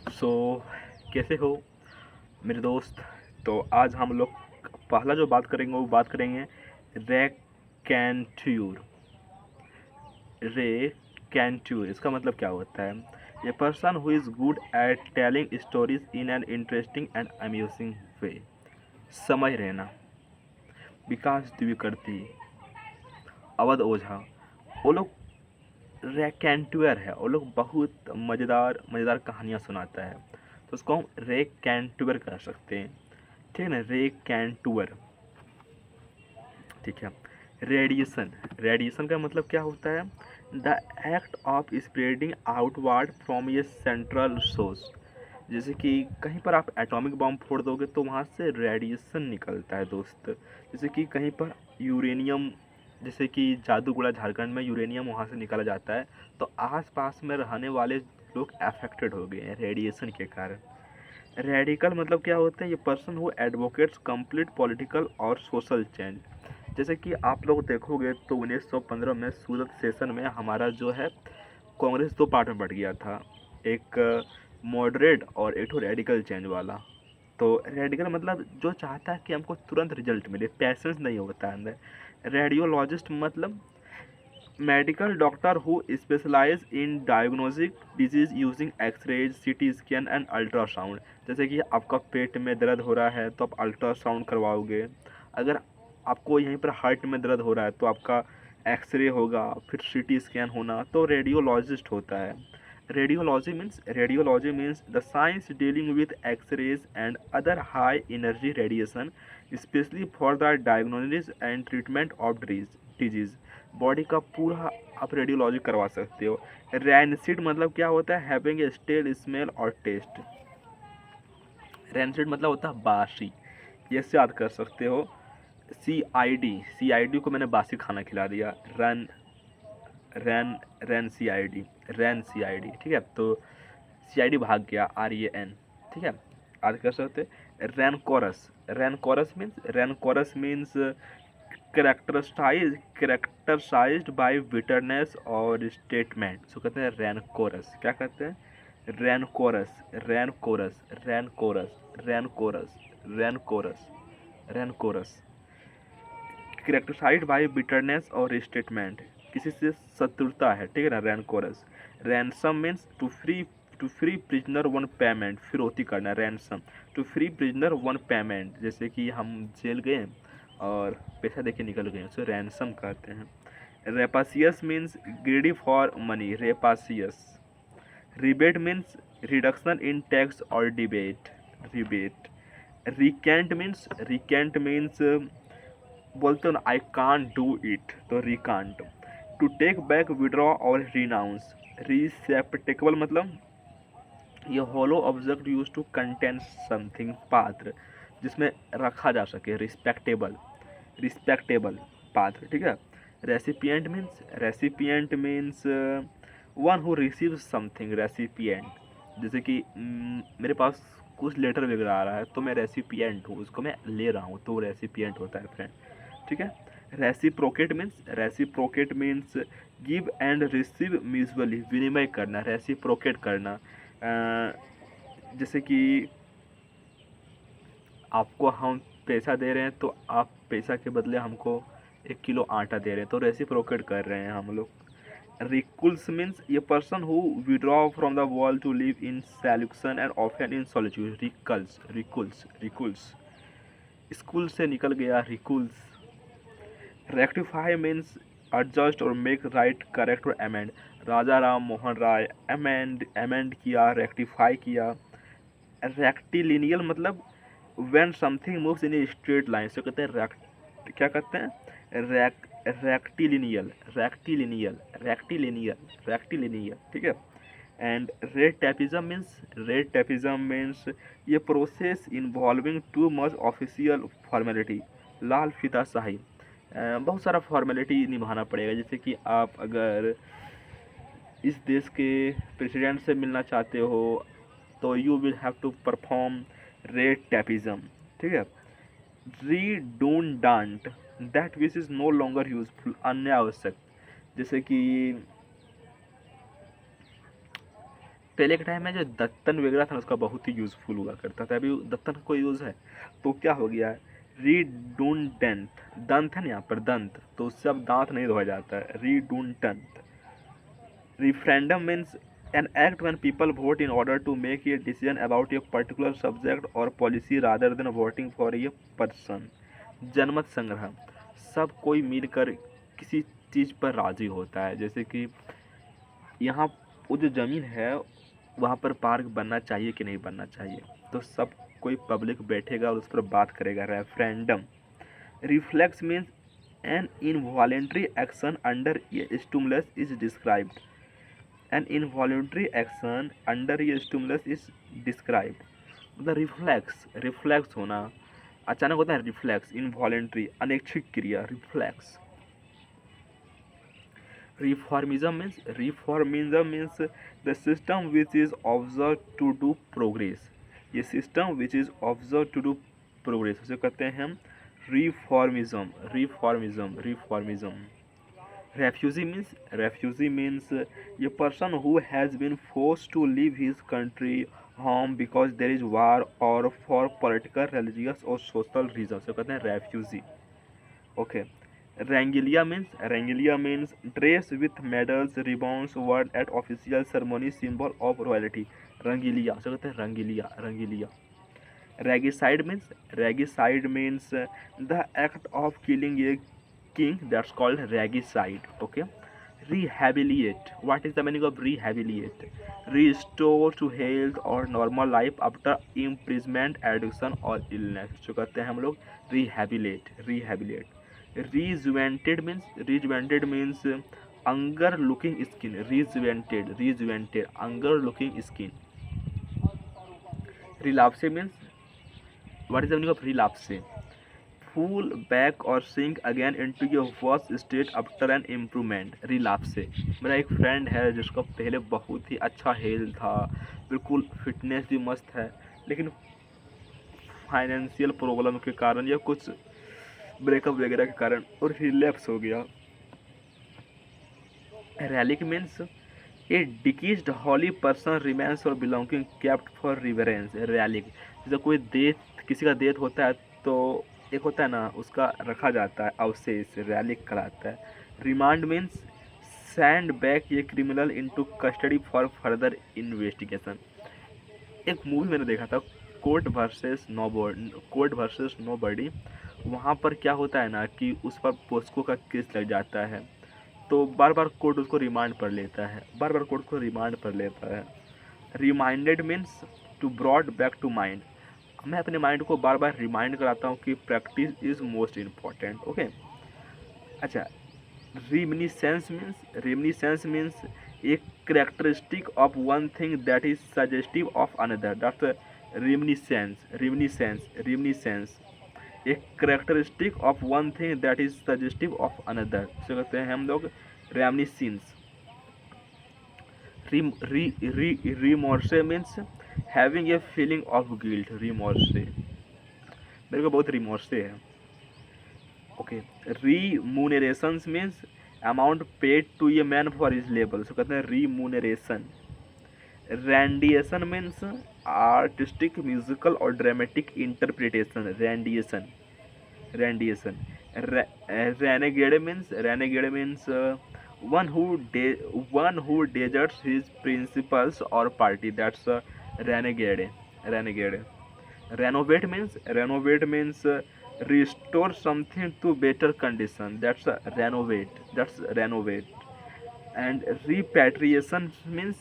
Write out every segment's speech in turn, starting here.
सो कैसे हो मेरे दोस्त। तो आज हम लोग पहला जो बात करेंगे वो बात करेंगे रैकेंट्यूर। रैकेंट्यूर इसका मतलब क्या होता है? A person who is good at telling stories in an interesting and amusing way. समझ रहना। विकास द्विवेदी, अवध ओझा, वो लोग रैकेंट्यूर है। वो लोग बहुत मज़ेदार मज़ेदार कहानियाँ सुनाता है, तो उसको हम रैकेंट्यूर कह सकते हैं। ठीक है ना, रैकेंट्यूर। ठीक है। रेडिएशन। रेडिएशन का मतलब क्या होता है? The act of spreading outward from A central source. जैसे कि कहीं पर आप एटॉमिक बम फोड़ दोगे तो वहाँ से रेडिएशन निकलता है दोस्त। जैसे कि कहीं पर यूरेनियम, जैसे कि जादूगोड़ा झारखंड में यूरेनियम वहाँ से निकाला जाता है, तो आसपास में रहने वाले लोग अफेक्टेड हो गए हैं रेडिएशन के कारण। रेडिकल मतलब क्या होता है? ये person who advocates complete political और सोशल चेंज। जैसे कि आप लोग देखोगे तो 1915 में सूरत सेशन में हमारा जो है कांग्रेस दो पार्ट में बट गया था, एक मॉडरेट और एक रेडिकल चेंज वाला। तो रेडिकल मतलब जो चाहता है कि हमको तुरंत रिजल्ट मिले, पैसेंस नहीं होता है अंदर। रेडियोलॉजिस्ट मतलब medical doctor who specialise in diagnosing disease using x-rays, CT scan and ultrasound. जैसे कि आपका पेट में दर्द हो रहा है तो आप अल्ट्रासाउंड करवाओगे। अगर आपको यहीं पर हार्ट में दर्द हो रहा है तो आपका एक्सरे होगा, फिर सीटी स्कैन होना, तो रेडियोलॉजिस्ट होता है। Radiology means the science dealing with x-rays and other high energy radiation, specially for the diagnosis and treatment of disease. Body का पूरा आप रेडियोलॉजी करवा सकते हो। रैनसिड मतलब क्या होता है? हैविंग ए स्टेल स्मेल और टेस्ट। रैनसिड मतलब होता है बासी। ये से याद कर सकते हो। सी आई डी को मैंने बासी खाना खिला दिया। Run rain rain C I D ठीक है। तो सी आई डी भाग गया, RAN। ठीक है, याद कर सकते। Rancorous means characterised by bitterness और स्टेटमेंट, सो कहते हैं रैन कोरस। क्या कहते हैं? Rancorous, rancorous, rancorous, rancorous, rancorous, rancorous. Characterised by bitterness और स्टेटमेंट, किसी से शत्रुता है। ठीक है ना, rancorous. Ransom means to free prisoner on payment, फिरौती करना। Ransom, to free prisoner on payment. जैसे कि हम जेल गए और पैसा देके निकल गए, उसे रैनसम कहते हैं। Rapacious means greedy for money, rapacious. Rebate means reduction in tax और डिबेट, रिबेट। रिकेंट मीन्स बोलते हो ना, आई कांट डू इट, तो recant. To take back, withdraw और रिनाउंस। रिसेप्टेबल मतलब ये hollow object use to contain something, पात्र जिसमें रखा जा सके। रिस्पेक्टेबल पात्र। ठीक है। Recipient means one who receive something, recipient. जैसे कि मेरे पास कुछ लेटर वगैरह आ रहा है तो मैं रेसिपिएंट हूँ, उसको मैं ले रहा हूँ, तो रेसिपिएंट होता है फ्रेंड। ठीक है। Reciprocate means give and receive mutually, विनिमय करना, रेसिप्रोकेट करना। जैसे कि आपको हम पैसा दे रहे हैं तो आप पैसा के बदले हमको 1 किलो आटा दे रहे हैं, तो रेसिप्रोकेट कर रहे हैं हम लोग। रिकुल्स मीन्स ये person who withdraw from the world to live in seclusion and often in solitude. Recluse school से निकल गया, रिकुल्स। रेक्टिफाई मीन्स एडजस्ट और मेक राइट, करेक्ट और अमेंड। राजा राम मोहन राय अमेंड किया, रेक्टिफाई किया। रेक्टिलिनियल मतलब when something moves in a straight line, से कहते हैं क्या कहते हैं? रेक्टिलिनियल। ठीक है। एंड रेड टैपिज्म मीन्स ये process involving too much official formality, लाल फीताशाही। बहुत सारा फॉर्मेलिटी निभाना पड़ेगा। जैसे कि आप अगर इस देश के प्रेसिडेंट से मिलना चाहते हो तो you will have to perform red tapism. ठीक है। Redundant, that which is no longer useful, अन्य आवश्यक। जैसे कि पहले के टाइम में जो दत्तन वगैरह था ना, उसका बहुत ही यूज़फुल हुआ करता था। अभी दत्तन का कोई यूज़ है तो क्या हो गया है, रीडुंडेंट। दंत है ना यहाँ पर, दंत, तो उससे अब दांत नहीं धोया जाता है, रीडुंडेंट। Referendum means an act when people vote in order to make a decision about a particular subject or policy rather than voting for a person. जनमत संग्रह, सब कोई मिलकर किसी चीज़ पर राजी होता है। जैसे कि यहाँ वो जो ज़मीन है वहाँ पर पार्क बनना चाहिए कि नहीं बनना चाहिए, तो सब कोई पब्लिक बैठेगा और उस पर बात करेगा। Referendum. Reflex means an involuntary action under a stimulus is described. An involuntary action under ये स्टिमुलस इज डिस्क्राइब्ड। मतलब रिफ्लेक्स, रिफ्लेक्स होना, अचानक होता है रिफ्लेक्स। इनवॉलेंट्री, अनैच्छिक क्रिया, reflex. Reformism means the system which is observe to do progress. ये system which is observe to do progress, उसे कहते हैं हम रिफॉर्मिज्म। रिफॉर्मिज्म, रिफॉर्मिज्म। Refugee means a person who has been forced to leave his country home because there is war or for political, religious or social reasons. So कहते हैं refugee. Okay. Regalia means dress with medals, ribbons worn at official ceremony, symbol of royalty. Rangilia. So कहते हैं रंगीलिया, रंगीलिया. Regicide means the act of killing a king, that's called regicide. Okay. Rehabilitate, what is the meaning of rehabilitate? Restore to health or normal life after imprisonment, addiction or illness, जो कहते हैं हम लोग rehabilitate, rehabilitate. Rejuvenated means younger looking skin. Rejuvenated, younger looking skin. Relapse means, what is the meaning of relapse? Fall back or sink again into your worst state after an improvement. relapse। मेरा एक friend है जिसका पहले बहुत ही अच्छा health था, बिल्कुल fitness भी मस्त है, लेकिन फाइनेंशियल प्रॉब्लम के कारण या कुछ ब्रेकअप वगैरह के कारण और रिलैप्स हो गया। रैलिक मीन्स ए डिकीज्ड हॉली पर्सन रिमेन्स और belonging kept for reverence. Relic, जैसे कोई डेथ, किसी का डेथ होता है तो एक होता है ना, उसका रखा जाता है अवशेष, रैलिक कराता है। Remand means send back a criminal into custody for further investigation. एक मूवी मैंने देखा था, कोर्ट वर्सेस नोबडी। वहाँ पर क्या होता है ना कि उस पर पोस्को का केस लग जाता है, तो बार बार कोर्ट उसको रिमांड पर लेता है, बार बार कोर्ट को रिमांड पर लेता है। Reminded means to brought back to mind. मैं अपने माइंड को बार बार रिमाइंड कराता हूँ कि practice is most important. Okay. अच्छा, रेमिनिसेंस मीन्स एक characteristic of one thing that is suggestive of another, that's reminiscence. एक characteristic of one thing that is suggestive of another, इसे कहते हैं हम लोग reminiscence. Remorse means having a feeling of guilt. Remorse, मेरे को बहुत रिमोर्से है। Okay. Remuneration means amount paid to a man for his labour, इसे कहते हैं remuneration. Rendition means artistic, musical और dramatic interpretation. Rendition. Renegade means one who deserts his principles or party, that's a renegade. Renovate means restore something to better condition, that's a renovate. And repatriation means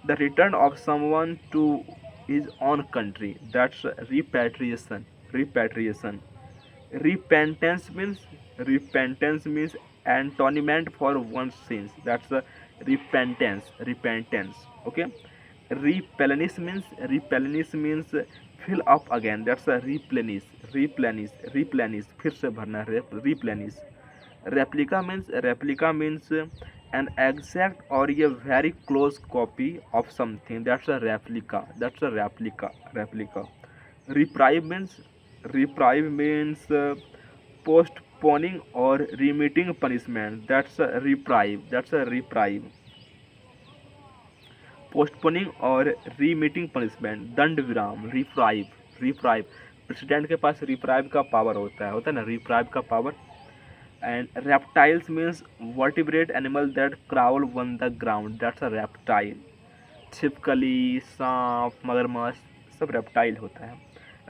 the return of someone to his own country, that's repatriation. Repentance means atonement for one's sins, that's a repentance. Okay. Replenish means fill up again, that's a replenish, फिर से भरना, replenish. Replica means an exact or a very close copy of something, that's a replica. Reprieve means postponing or remitting punishment, that's a reprieve. Postponing और रीमीटिंग punishment, दंड विराम, reprieve, reprieve, president के पास reprieve का power होता है ना, reprieve का power. And reptiles means vertebrate animal that crawl on the ground, that's a reptile. छिपकली, सांप, मगरमच्छ सब रेप्टाइल होता है।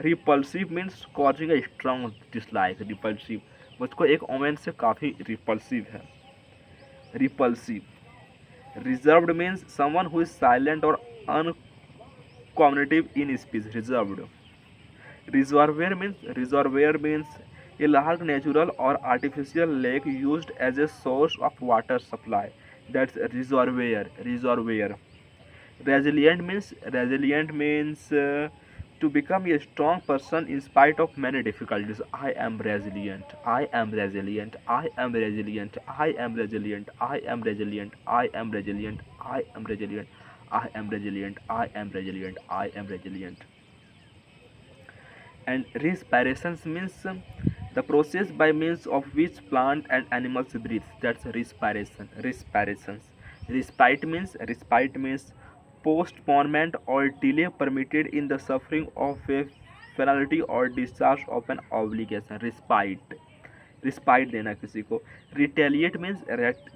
Repulsive means causing a strong dislike, repulsive, मुझको एक ओमेन से काफ़ी रिपल्सिव है, repulsive. Reserved means someone who is silent और uncommunicative in speech, reserved. Reservoir means a large natural or artificial lake used as a source of water supply. That's a reservoir. Reservoir. Resilient means to become a strong person in spite of many difficulties. I am resilient. I am resilient. I am resilient. I am resilient. I am resilient. I am resilient. I am resilient. I am resilient. I am resilient. I am resilient. And respirations means the process by means of which plant and animals breathe, that's respiration, respirations. Respite means postponement or delay permitted in the suffering of a penalty or discharge of an obligation, respite देना किसी को। retaliate means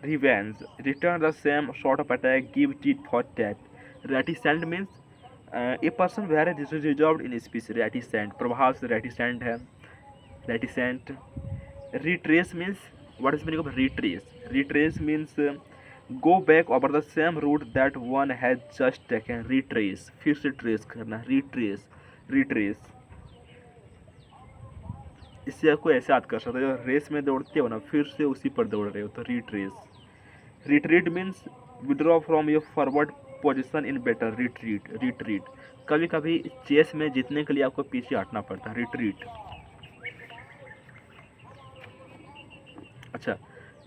revenge, return the same sort of attack, give tit for tat। reticent means a person where is reserve in speech, reticent, प्रभाव से reticent है, reticent. Retrace means what is meaning of retrace, retrace means go back over the same route that one has just taken, retrace, फिर से trace करना, retrace, retrace. इससे आपको ऐसे याद कर सकते हो, रेस में दौड़ते हो ना, फिर से उसी पर दौड़ रहे हो, तो retrace. Retreat means withdraw from your forward position in better, retreat, retreat. कभी कभी चेस में जीतने के लिए आपको पीछे हटना पड़ता है, रिट्रीट। अच्छा,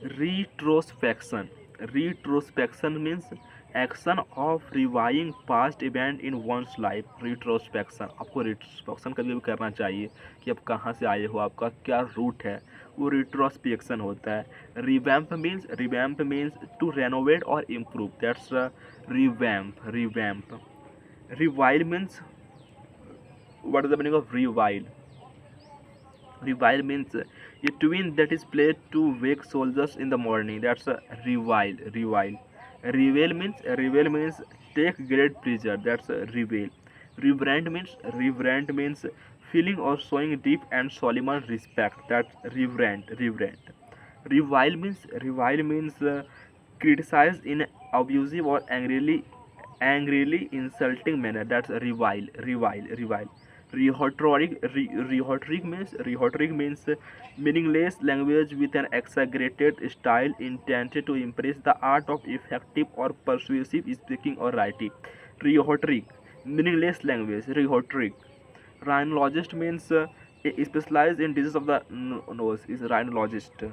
retrospection, retrospection means action of reviewing past event in one's life, retrospection. आपको रिट्रोस्पेक्शन कभी भी करना चाहिए कि आप कहाँ से आए हो, आपका क्या रूट है, वो रिट्रोस्पेक्शन होता है। रिवैम्प मीन्स टू रेनोवेट और improve, that's revamp, revamp. Revile means what is the meaning of revile, revile means a tune that is played to wake soldiers in the morning, that's a revile, revile। Revel means take great pleasure, that's a revel। reverent means feeling or showing deep and solemn respect, that's reverent, reverent। revile means criticize in abusive or angrily insulting manner, that's revile, revile, revile। Rhetoric means meaningless language with an exaggerated style intended to impress the art of effective or persuasive speaking or writing, rhetoric, meaningless language, rhetoric। Rhinologist means specialized in disease of the nose, is rhinologist।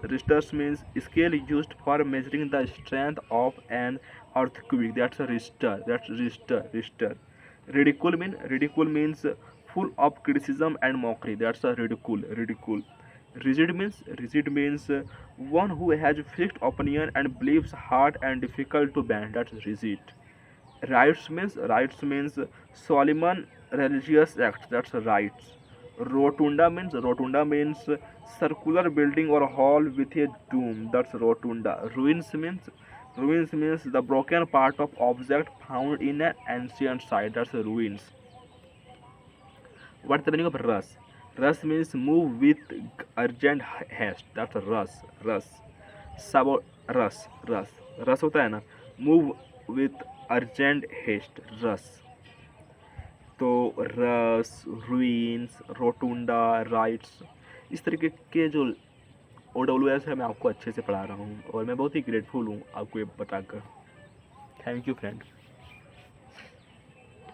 Richter means scale used for measuring the strength of an earthquake, that's a Richter, that's Richter। Ridicule means full of criticism and mockery, that's a ridicule, ridicule। Rigid means one who has fixed opinion and believes hard and difficult to bend, that's rigid। Rites means solemn religious acts, that's rites। Rotunda means circular building or hall with a dome, that's rotunda। Ruins means the broken part of object found in an ancient site, that's ruins। What's the meaning of rush? Rush means move with urgent haste, that's rush, rush। Sabo rush, rush, rush होता है ना, move with urgent haste, rush। तो रस, ruins, rotunda, rights, इस तरीके के जो OWS है मैं आपको अच्छे से पढ़ा रहा हूँ और मैं बहुत ही ग्रेटफुल हूँ आपको ये बताकर। Thank you friend.